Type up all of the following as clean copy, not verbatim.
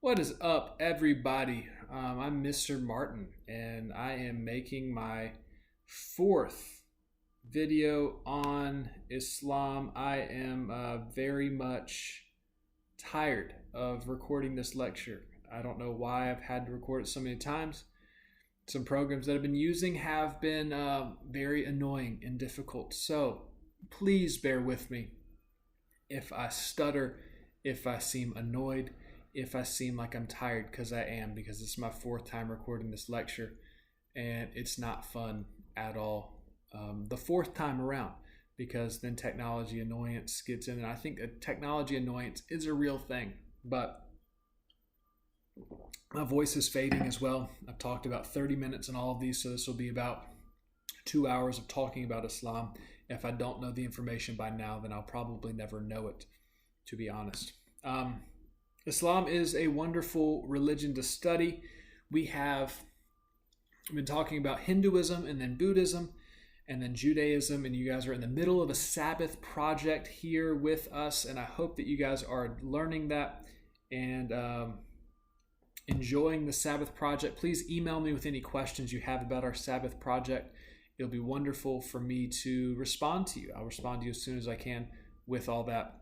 What is up, everybody? I'm Mr. Martin, and I am making my fourth video on Islam. I am very much tired of recording this lecture. I don't know why I've had to record it so many times. Some programs that I've been using have been very annoying and difficult, so please bear with me if I stutter, if I seem annoyed, if I seem like I'm tired, because I am, because it's my fourth time recording this lecture and it's not fun at all. The fourth time around, because then technology annoyance gets in, and I think that technology annoyance is a real thing, but my voice is fading as well. I've talked about 30 minutes in all of these, so this will be about 2 hours of talking about Islam. If I don't know the information by now, then I'll probably never know it, to be honest. Islam is a wonderful religion to study. We have been talking about Hinduism and then Buddhism and then Judaism, and you guys are in the middle of a Sabbath project here with us, and I hope that you guys are learning that and enjoying the Sabbath project. Please email me with any questions you have about our Sabbath project. It'll be wonderful for me to respond to you. I'll respond to you as soon as I can with all that.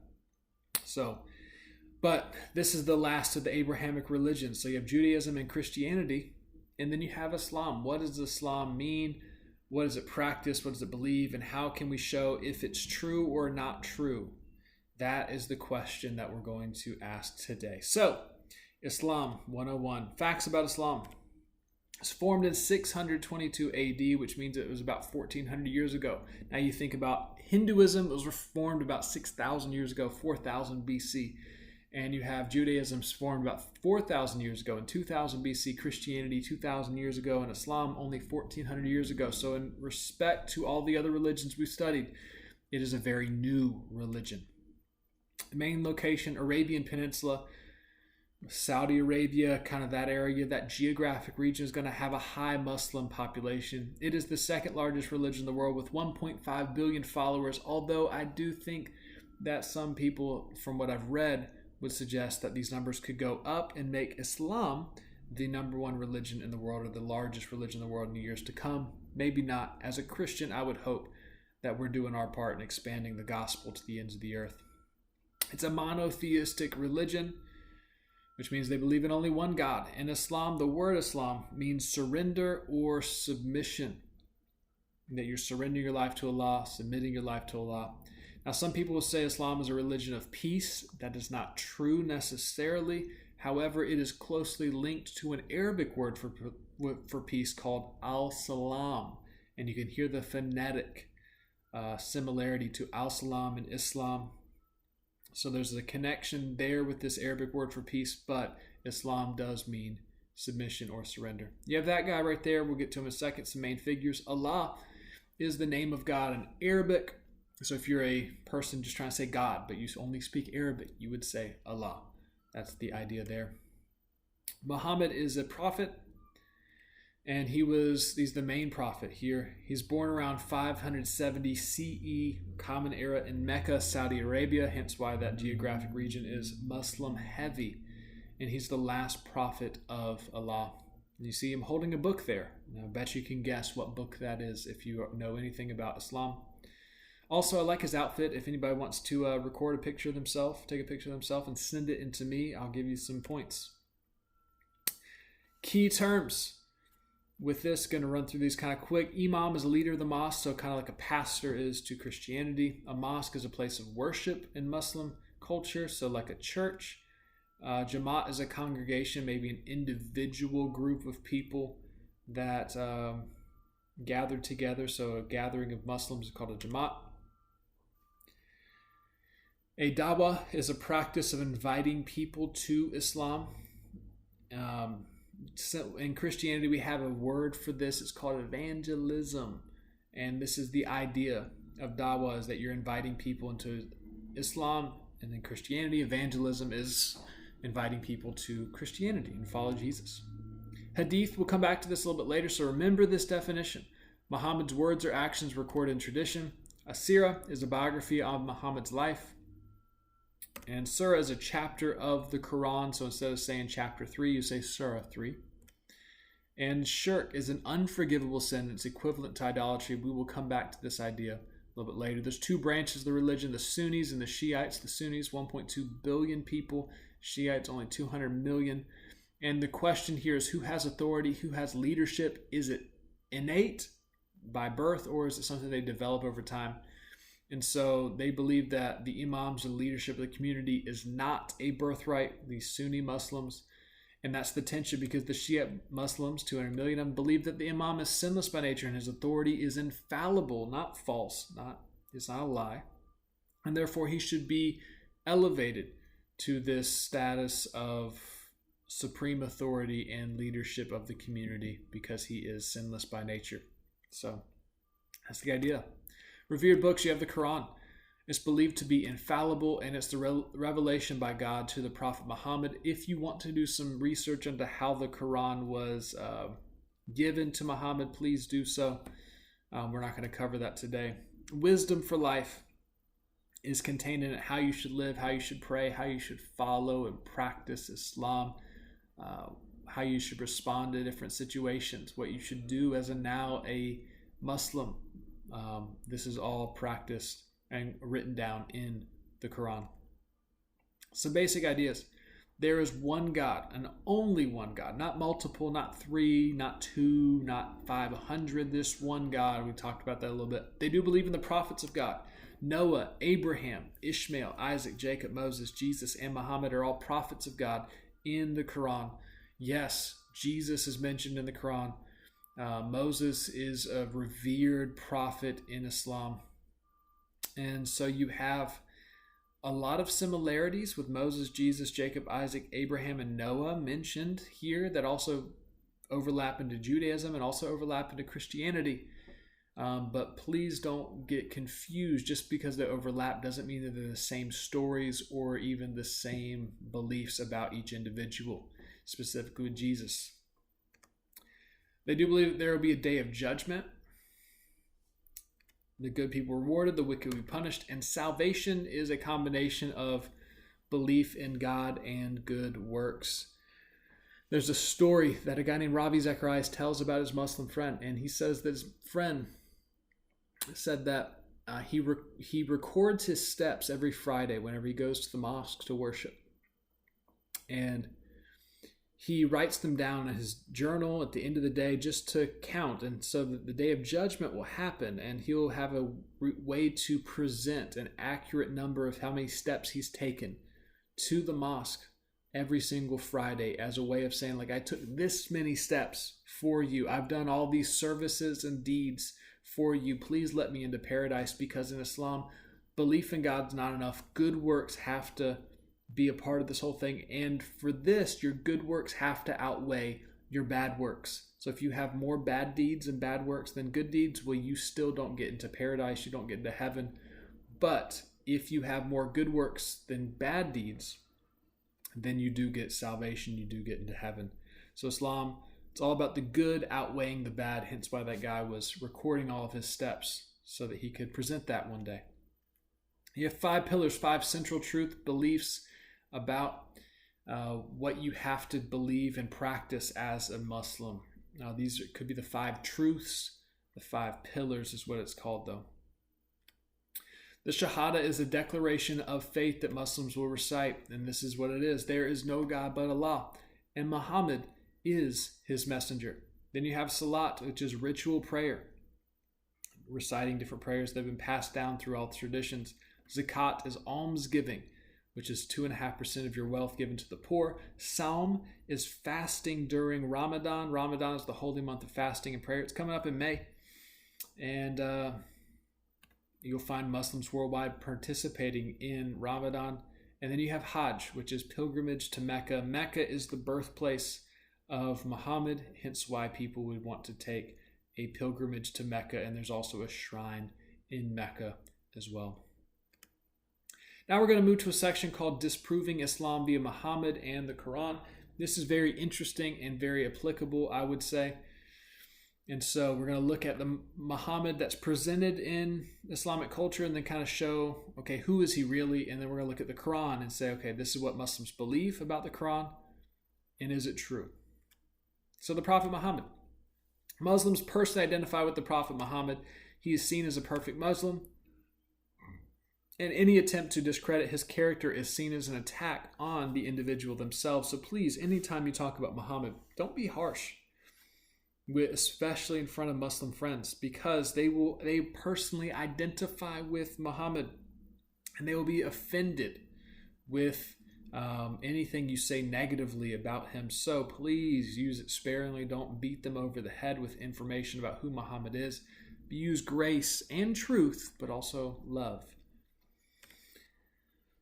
But this is the last of the Abrahamic religions. So you have Judaism and Christianity, and then you have Islam. What does Islam mean? What does it practice? What does it believe? And how can we show if it's true or not true? That is the question that we're going to ask today. So, Islam 101. Facts about Islam. It's formed in 622 AD, which means it was about 1400 years ago. Now you think about Hinduism, it was formed about 6,000 years ago, 4000 BC. And you have Judaism formed about 4,000 years ago, in 2000 BC, Christianity 2,000 years ago, and Islam only 1,400 years ago. So in respect to all the other religions we've studied, it is a very new religion. The main location, Arabian Peninsula, Saudi Arabia, kind of that area, that geographic region is going to have a high Muslim population. It is the second largest religion in the world with 1.5 billion followers, although I do think that some people, from what I've read, would suggest that these numbers could go up and make Islam the number one religion in the world, or the largest religion in the world in the years to come. Maybe not. As a Christian, I would hope that we're doing our part in expanding the gospel to the ends of the earth. It's a monotheistic religion, which means they believe in only one God. In Islam, the word Islam means surrender or submission, that you're surrendering your life to Allah, submitting your life to Allah. Now, some people will say Islam is a religion of peace. That is not true necessarily. However, it is closely linked to an Arabic word for peace called al-salam. And you can hear the phonetic similarity to al-salam and Islam. So there's a connection there with this Arabic word for peace, but Islam does mean submission or surrender. You have that guy right there. We'll get to him in a second. Some main figures. Allah is the name of God in Arabic. So if you're a person just trying to say God, but you only speak Arabic, you would say Allah. That's the idea there. Muhammad is a prophet, and he's the main prophet here. He's born around 570 CE, common era in Mecca, Saudi Arabia, hence why that geographic region is Muslim heavy. And he's the last prophet of Allah. And you see him holding a book there. Now, I bet you can guess what book that is if you know anything about Islam. Also, I like his outfit. If anybody wants to record a picture of themselves, take a picture of themselves and send it in to me, I'll give you some points. Key terms. With this, going to run through these kind of quick. Imam is a leader of the mosque, so kind of like a pastor is to Christianity. A mosque is a place of worship in Muslim culture, so like a church. Jamaat is a congregation, maybe an individual group of people that gathered together. So a gathering of Muslims is called a Jamaat. A dawah is a practice of inviting people to Islam. So in Christianity, we have a word for this. It's called evangelism. And this is the idea of dawah, is that you're inviting people into Islam. And in Christianity, evangelism is inviting people to Christianity and follow Jesus. Hadith, we'll come back to this a little bit later, so remember this definition. Muhammad's words or actions recorded in tradition. A seerah is a biography of Muhammad's life. And surah is a chapter of the Quran. So instead of saying chapter 3, you say surah 3. And shirk is an unforgivable sin. It's equivalent to idolatry. We will come back to this idea a little bit later. There's two branches of the religion, the Sunnis and the Shiites. The Sunnis, 1.2 billion people. Shiites, only 200 million. And the question here is, who has authority? Who has leadership? Is it innate by birth, or is it something they develop over time? And so they believe that the imams and leadership of the community is not a birthright, the Sunni Muslims. And that's the tension, because the Shia Muslims, 200 million of them, believe that the imam is sinless by nature and his authority is infallible, not false, it's not a lie. And therefore he should be elevated to this status of supreme authority and leadership of the community because he is sinless by nature. So that's the idea. Revered books, you have the Quran. It's believed to be infallible, and it's the revelation by God to the Prophet Muhammad. If you want to do some research into how the Quran was given to Muhammad, please do so. We're not going to cover that today. Wisdom for life is contained in it, how you should live, how you should pray, how you should follow and practice Islam, how you should respond to different situations, what you should do as a Muslim. This is all practiced and written down in the Quran. Some basic ideas. There is one God, and only one God, not multiple, not 3, not 2, not 500, this one God. We talked about that a little bit. They do believe in the prophets of God. Noah, Abraham, Ishmael, Isaac, Jacob, Moses, Jesus, and Muhammad are all prophets of God in the Quran. Yes, Jesus is mentioned in the Quran. Moses is a revered prophet in Islam. And so you have a lot of similarities with Moses, Jesus, Jacob, Isaac, Abraham, and Noah mentioned here that also overlap into Judaism and also overlap into Christianity. But please don't get confused. Just because they overlap doesn't mean that they're the same stories or even the same beliefs about each individual, specifically with Jesus. They do believe that there will be a day of judgment. The good people rewarded, the wicked will be punished, and salvation is a combination of belief in God and good works. There's a story that a guy named Ravi Zacharias tells about his Muslim friend, and he says that his friend said that he records his steps every Friday whenever he goes to the mosque to worship. And he writes them down in his journal at the end of the day just to count, and so that the day of judgment will happen, and he'll have a way to present an accurate number of how many steps he's taken to the mosque every single Friday as a way of saying, like, I took this many steps for you. I've done all these services and deeds for you. Please let me into paradise, because in Islam, belief in God's not enough. Good works have to be a part of this whole thing, and for this, your good works have to outweigh your bad works. So if you have more bad deeds and bad works than good deeds, well, you still don't get into paradise, you don't get into heaven. But if you have more good works than bad deeds, then you do get salvation, you do get into heaven. So Islam, it's all about the good outweighing the bad, hence why that guy was recording all of his steps so that he could present that one day. You have 5 pillars, 5 central truth beliefs about what you have to believe and practice as a Muslim. Now, these could be the 5 truths. The 5 pillars is what it's called, though. The Shahada is a declaration of faith that Muslims will recite, and this is what it is. There is no God but Allah, and Muhammad is his messenger. Then you have Salat, which is ritual prayer, reciting different prayers that have been passed down through all the traditions. Zakat is almsgiving, which is 2.5% of your wealth given to the poor. Saum is fasting during Ramadan. Ramadan is the holy month of fasting and prayer. It's coming up in May. And you'll find Muslims worldwide participating in Ramadan. And then you have Hajj, which is pilgrimage to Mecca. Mecca is the birthplace of Muhammad, hence why people would want to take a pilgrimage to Mecca. And there's also a shrine in Mecca as well. Now we're going to move to a section called Disproving Islam via Muhammad and the Quran. This is very interesting and very applicable, I would say. And so we're going to look at the Muhammad that's presented in Islamic culture and then kind of show, okay, who is he really? And then we're going to look at the Quran and say, okay, this is what Muslims believe about the Quran, and is it true? So the Prophet Muhammad. Muslims personally identify with the Prophet Muhammad. He is seen as a perfect Muslim, and any attempt to discredit his character is seen as an attack on the individual themselves. So please, anytime you talk about Muhammad, don't be harsh, especially in front of Muslim friends, because they personally identify with Muhammad, and they will be offended with anything you say negatively about him. So please use it sparingly. Don't beat them over the head with information about who Muhammad is. Use grace and truth, but also love.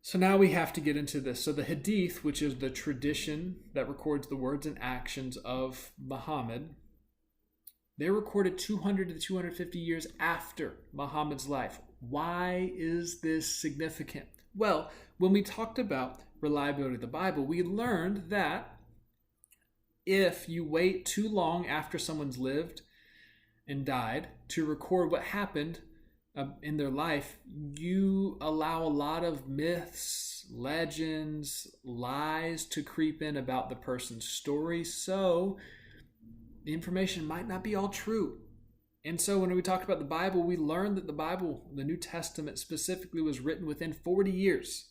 So now we have to get into this. So the Hadith, which is the tradition that records the words and actions of Muhammad, they're recorded 200 to 250 years after Muhammad's life. Why is this significant? Well, when we talked about reliability of the Bible, we learned that if you wait too long after someone's lived and died to record what happened in their life, you allow a lot of myths, legends, lies to creep in about the person's story. So the information might not be all true. And so when we talked about the Bible, we learned that the Bible, the New Testament specifically, was written within 40 years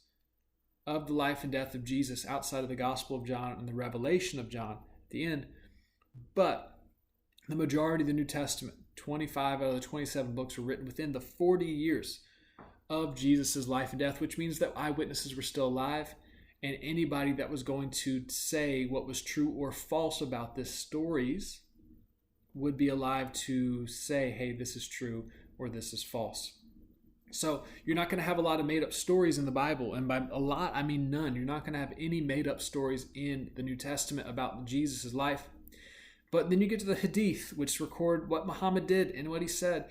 of the life and death of Jesus, outside of the Gospel of John and the Revelation of John at the end. But the majority of the New Testament, 25 out of the 27 books, were written within the 40 years of Jesus' life and death, which means that eyewitnesses were still alive, and anybody that was going to say what was true or false about these stories would be alive to say, hey, this is true or this is false. So you're not going to have a lot of made-up stories in the Bible. And by a lot, I mean none. You're not going to have any made-up stories in the New Testament about Jesus' life. But then you get to the Hadith, which record what Muhammad did and what he said.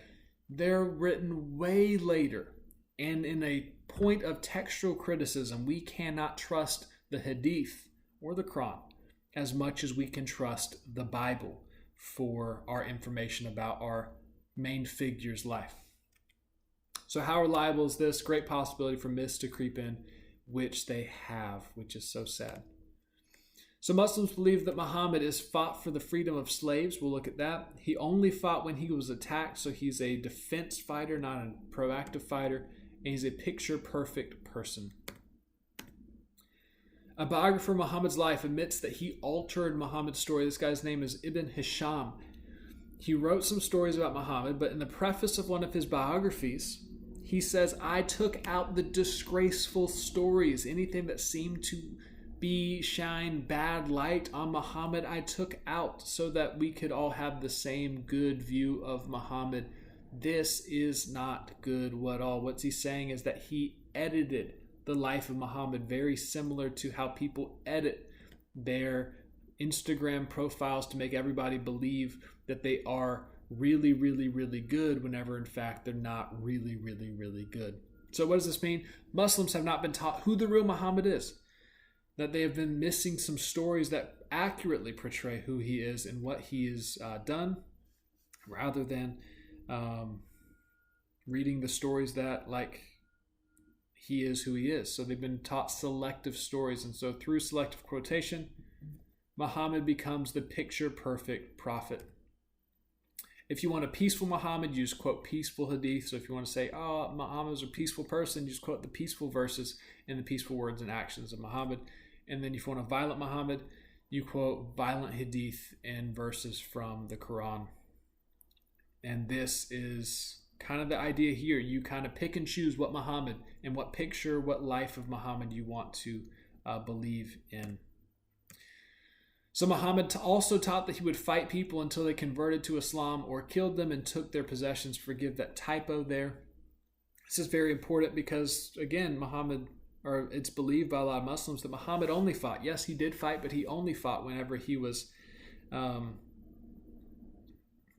They're written way later. And in a point of textual criticism, we cannot trust the Hadith or the Quran as much as we can trust the Bible for our information about our main figure's life. So how reliable is this? Great possibility for myths to creep in, which they have, which is so sad. So Muslims believe that Muhammad is fought for the freedom of slaves. We'll look at that. He only fought when he was attacked, so he's a defense fighter, not a proactive fighter, and he's a picture-perfect person. A biographer of Muhammad's life admits that he altered Muhammad's story. This guy's name is Ibn Hisham. He wrote some stories about Muhammad, but in the preface of one of his biographies, he says, I took out the disgraceful stories, anything that seemed to shine bad light on Muhammad, I took out so that we could all have the same good view of Muhammad. This is not good at all. What's he saying is that he edited the life of Muhammad very similar to how people edit their Instagram profiles to make everybody believe that they are really, really, really good, whenever in fact they're not really, really, really good. So what does this mean? Muslims have not been taught who the real Muhammad is, that they have been missing some stories that accurately portray who he is and what he has done, rather than reading the stories that he is who he is. So they've been taught selective stories, and so through selective quotation, Muhammad becomes the picture-perfect prophet. If you want a peaceful Muhammad, you just quote peaceful hadith. So if you want to say, oh, Muhammad was a peaceful person, you just quote the peaceful verses and the peaceful words and actions of Muhammad. And then if you want a violent Muhammad, you quote violent hadith and verses from the Quran. And this is kind of the idea here. You kind of pick and choose what Muhammad and what picture, what life of Muhammad you want to believe in. So Muhammad also taught that he would fight people until they converted to Islam or killed them and took their possessions. Forgive that typo there. This is very important because, again, it's believed by a lot of Muslims that Muhammad only fought. Yes, he did fight, but he only fought whenever he was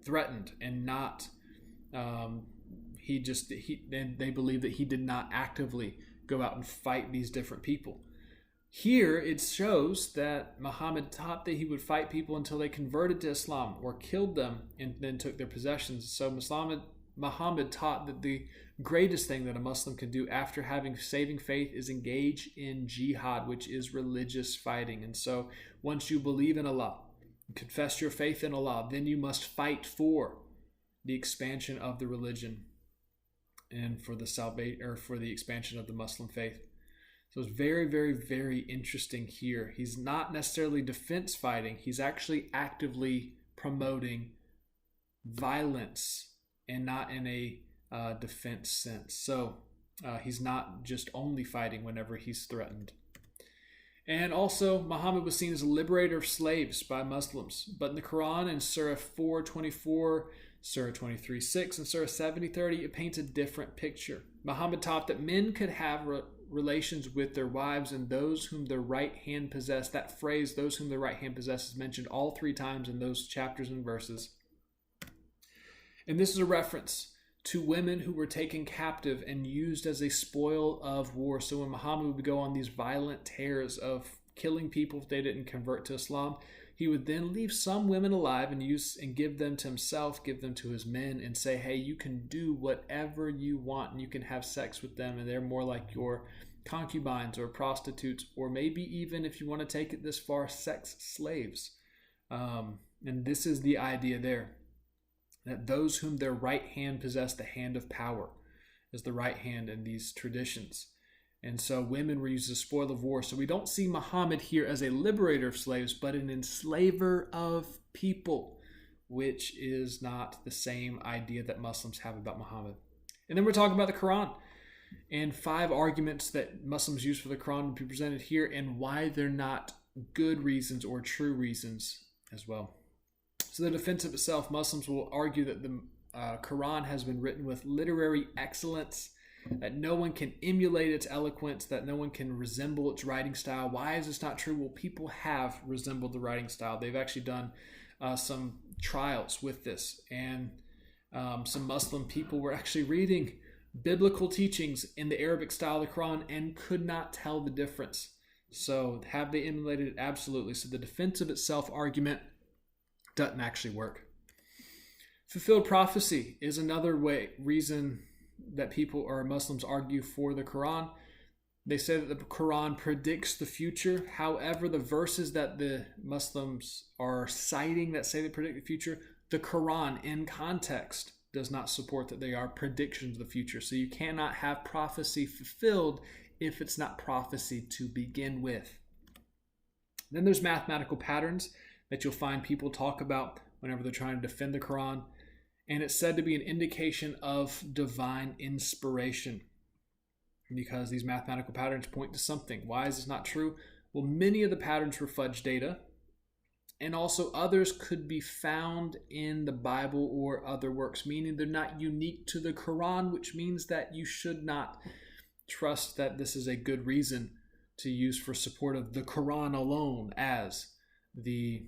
threatened, and not they believe that he did not actively go out and fight these different people. Here it shows that Muhammad taught that he would fight people until they converted to Islam or killed them and then took their possessions. So Muhammad taught that the greatest thing that a Muslim can do after having saving faith is engage in jihad, which is religious fighting. And so once you believe in Allah, confess your faith in Allah, then you must fight for the expansion of the religion and for the expansion of the Muslim faith. So it's very, very, very interesting here. He's not necessarily defense fighting. He's actually actively promoting violence and not in a defense sense. So he's not just only fighting whenever he's threatened. And also, Muhammad was seen as a liberator of slaves by Muslims. But in the Quran, in Surah 4:24, Surah 23:6, and Surah 70:30, it paints a different picture. Muhammad taught that men could have relations with their wives and those whom their right hand possess. That phrase, those whom their right hand possess, is mentioned all 3 times in those chapters and verses. And this is a reference to women who were taken captive and used as a spoil of war. So when Muhammad would go on these violent tears of killing people if they didn't convert to Islam, he would then leave some women alive and give them to himself, give them to his men, and say, hey, you can do whatever you want and you can have sex with them, and they're more like your concubines or prostitutes, or maybe even, if you want to take it this far, sex slaves. And this is the idea there, that those whom their right hand possess the hand of power is the right hand in these traditions. And so women were used as spoil of war. So we don't see Muhammad here as a liberator of slaves, but an enslaver of people, which is not the same idea that Muslims have about Muhammad. And then we're talking about the Quran and 5 arguments that Muslims use for the Quran to be presented here, and why they're not good reasons or true reasons as well. So the defense of itself, Muslims will argue that the Quran has been written with literary excellence, that no one can emulate its eloquence, that no one can resemble its writing style. Why is this not true? Well, people have resembled the writing style. They've actually done some trials with this, and some Muslim people were actually reading biblical teachings in the Arabic style of the Quran and could not tell the difference. So have they emulated it? Absolutely. So the defense of itself argument doesn't actually work. Fulfilled prophecy is another reason that people or Muslims argue for the Quran. They say that the Quran predicts the future. However, the verses that the Muslims are citing that say they predict the future, the Quran in context does not support that they are predictions of the future. So you cannot have prophecy fulfilled if it's not prophecy to begin with. Then there's mathematical patterns that you'll find people talk about whenever they're trying to defend the Quran. And it's said to be an indication of divine inspiration, because these mathematical patterns point to something. Why is this not true? Well, many of the patterns were fudge data, and also others could be found in the Bible or other works, meaning they're not unique to the Quran, which means that you should not trust that this is a good reason to use for support of the Quran alone as the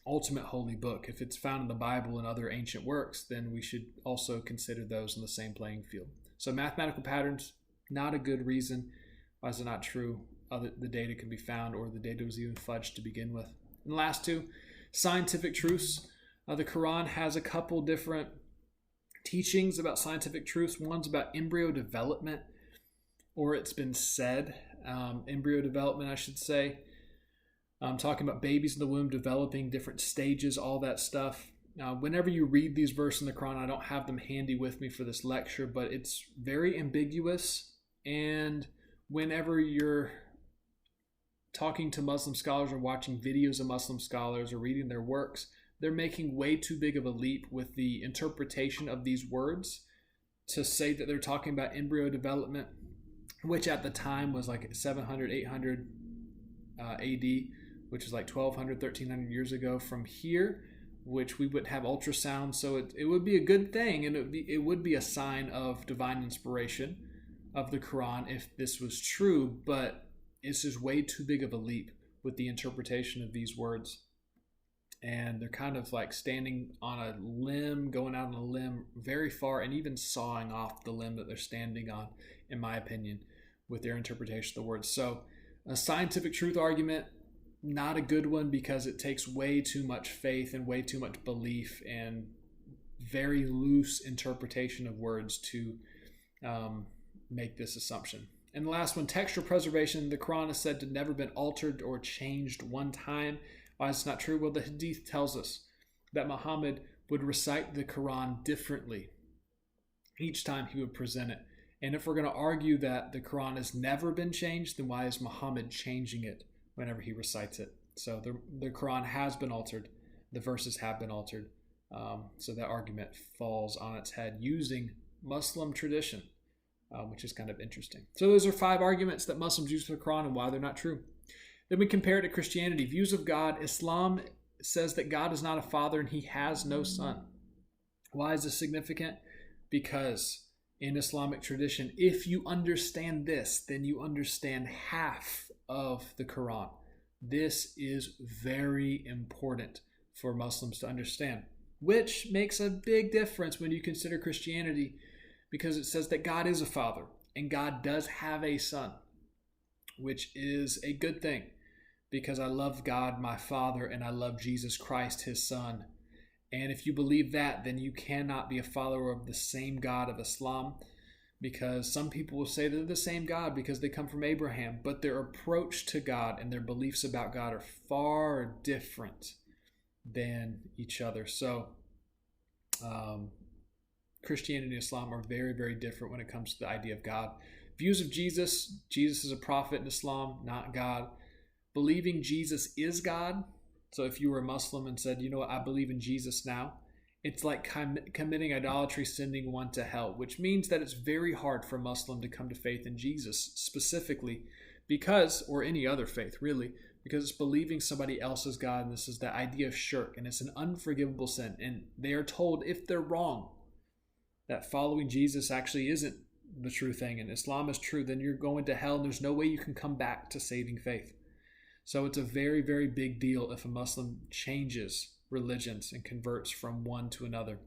ultimate holy book. If it's found in the Bible and other ancient works, then we should also consider those in the same playing field. So mathematical patterns, not a good reason. Why is it not true? The data can be found, or the data was even fudged to begin with. And the last 2, scientific truths. The Quran has a couple different teachings about scientific truths. One's about embryo development, or it's been said, embryo development, I should say. I'm talking about babies in the womb developing, different stages, all that stuff. Whenever you read these verses in the Quran, I don't have them handy with me for this lecture, but it's very ambiguous. And whenever you're talking to Muslim scholars or watching videos of Muslim scholars or reading their works, they're making way too big of a leap with the interpretation of these words to say that they're talking about embryo development, which at the time was like 700, 800 AD, which is like 1200, 1300 years ago from here, which we wouldn't have ultrasound. So it would be a good thing, and it would be a sign of divine inspiration of the Quran if this was true, but it's just way too big of a leap with the interpretation of these words. And they're kind of like standing on a limb, going out on a limb very far, and even sawing off the limb that they're standing on, in my opinion, with their interpretation of the words. So A scientific truth argument, not a good one because it takes way too much faith and way too much belief and very loose interpretation of words to make this assumption. And the last one, textual preservation. The Quran is said to never been altered or changed one time. Why is this not true? Well, the Hadith tells us that Muhammad would recite the Quran differently each time he would present it. And if we're going to argue that the Quran has never been changed, then why is Muhammad changing it whenever he recites it? So the Quran has been altered. The verses have been altered. So that argument falls on its head using Muslim tradition, which is kind of interesting. So those are 5 arguments that Muslims use for the Quran and why they're not true. Then we compare it to Christianity. Views of God. Islam says that God is not a father and he has no son. Why is this significant? Because in Islamic tradition, if you understand this, then you understand half of the Quran. This is very important for Muslims to understand, which makes a big difference when you consider Christianity, because it says that God is a father and God does have a son, which is a good thing because I love God, my Father, and I love Jesus Christ, his son. And if you believe that, then you cannot be a follower of the same God of Islam, because some people will say they're the same God because they come from Abraham, but their approach to God and their beliefs about God are far different than each other. So Christianity and Islam are very, very different when it comes to the idea of God. Views of Jesus. Jesus is a prophet in Islam, not God. Believing Jesus is God. So if you were a Muslim and said, you know what, I believe in Jesus now, it's like committing idolatry, sending one to hell, which means that it's very hard for a Muslim to come to faith in Jesus specifically because, or any other faith really, because it's believing somebody else is God, and this is the idea of shirk, and it's an unforgivable sin. And they are told if they're wrong, that following Jesus actually isn't the true thing, and Islam is true, then you're going to hell, and there's no way you can come back to saving faith. So it's a very, very big deal if a Muslim changes religions and converts from one to another.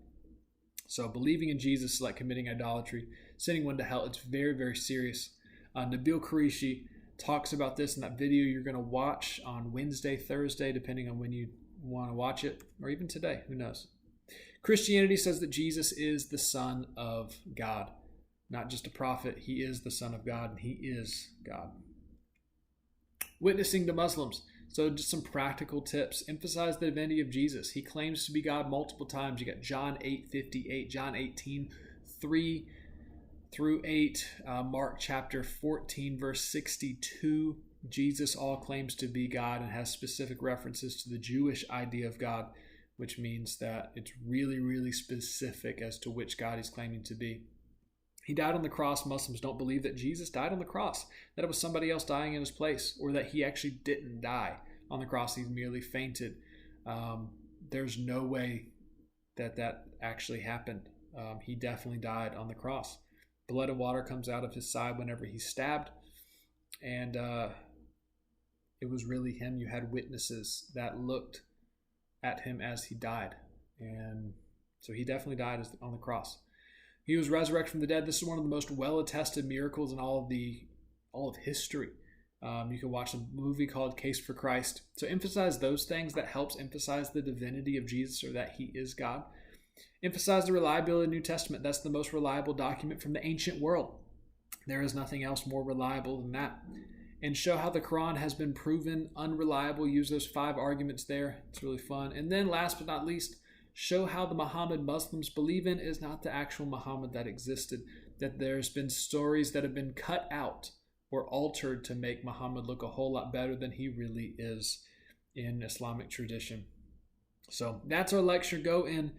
So believing in Jesus is like committing idolatry, sending one to hell. It's very, very serious. Nabil Qureshi talks about this in that video you're going to watch on Wednesday, Thursday, depending on when you want to watch it, or even today, who knows. Christianity says that Jesus is the Son of God, not just a prophet. He is the Son of God, and he is God. Witnessing to Muslims. So just some practical tips. Emphasize the divinity of Jesus. He claims to be God multiple times. You got John 8:58, John 18:3-8, Mark chapter 14, verse 62. Jesus all claims to be God and has specific references to the Jewish idea of God, which means that it's really, really specific as to which God he's claiming to be. He died on the cross. Muslims don't believe that Jesus died on the cross, that it was somebody else dying in his place, or that he actually didn't die on the cross. He merely fainted. There's no way that that actually happened. He definitely died on the cross. Blood and water comes out of his side whenever he's stabbed. And it was really him. You had witnesses that looked at him as he died. And so he definitely died on the cross. He was resurrected from the dead. This is one of the most well-attested miracles in all of history. You can watch a movie called Case for Christ. So emphasize those things. That helps emphasize the divinity of Jesus, or that he is God. Emphasize the reliability of the New Testament. That's the most reliable document from the ancient world. There is nothing else more reliable than that. And show how the Quran has been proven unreliable. Use those 5 arguments there. It's really fun. And then last but not least, show how the Muhammad Muslims believe in is not the actual Muhammad that existed, that there's been stories that have been cut out or altered to make Muhammad look a whole lot better than he really is in Islamic tradition. So that's our lecture. Go and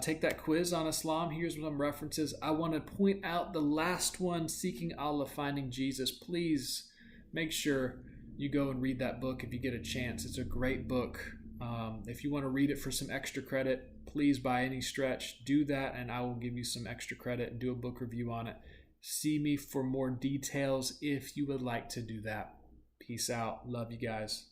take that quiz on Islam. Here's some references. I want to point out the last one, Seeking Allah, Finding Jesus. Please make sure you go and read that book if you get a chance. It's a great book. If you want to read it for some extra credit, please, by any stretch, do that, and I will give you some extra credit and do a book review on it. See me for more details if you would like to do that. Peace out. Love you guys.